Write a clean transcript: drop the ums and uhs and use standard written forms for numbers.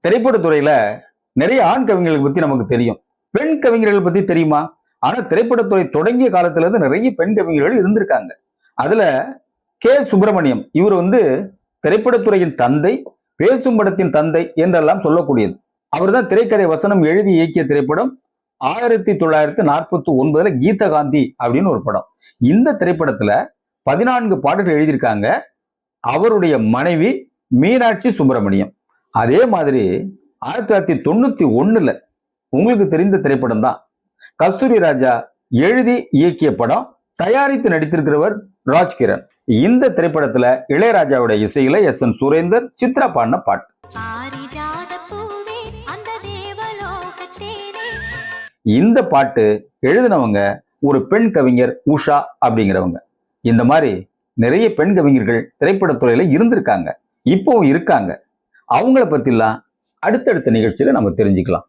திரைப்படத்துறையில நிறைய ஆண் கவிஞர்களை பத்தி நமக்கு தெரியும். பெண் கவிஞர்கள் பத்தி தெரியுமா? ஆனா திரைப்படத்துறை தொடங்கிய காலத்துல இருந்து நிறைய பெண் கவிஞர்கள் இருந்திருக்காங்க. அதுல கே. சுப்பிரமணியம் இவர் திரைப்படத்துறையின் தந்தை, பேசும் படத்தின் தந்தை என்றெல்லாம் சொல்லக்கூடியது. அவர் தான் திரைக்கதை வசனம் எழுதி இயக்கிய திரைப்படம் 1949 கீதகாந்தி அப்படின்னு ஒரு படம். இந்த திரைப்படத்துல 14 பாடல்கள் எழுதியிருக்காங்க அவருடைய மனைவி மீனாட்சி சுப்பிரமணியம். அதே மாதிரி 1991 உங்களுக்கு தெரிந்த திரைப்படம் தான் கஸ்தூரி ராஜா எழுதி இயக்கிய படம், தயாரித்து நடித்திருக்கிறவர் ராஜ்கிரண். இந்த திரைப்படத்துல இளையராஜாவுடைய இசையில எஸ்.என். சுரேந்தர், சித்ரா பாடின பாட்டு. இந்த பாட்டு எழுதினவங்க ஒரு பெண் கவிஞர் உஷா அப்படிங்கிறவங்க. இந்த மாதிரி நிறைய பெண் கவிஞர்கள் திரைப்படத்துறையில இருந்திருக்காங்க, இப்பவும் இருக்காங்க. அவங்கள பத்திலாம் அடுத்தடுத்த நிகழ்ச்சியில நம்ம தெரிஞ்சுக்கலாம்.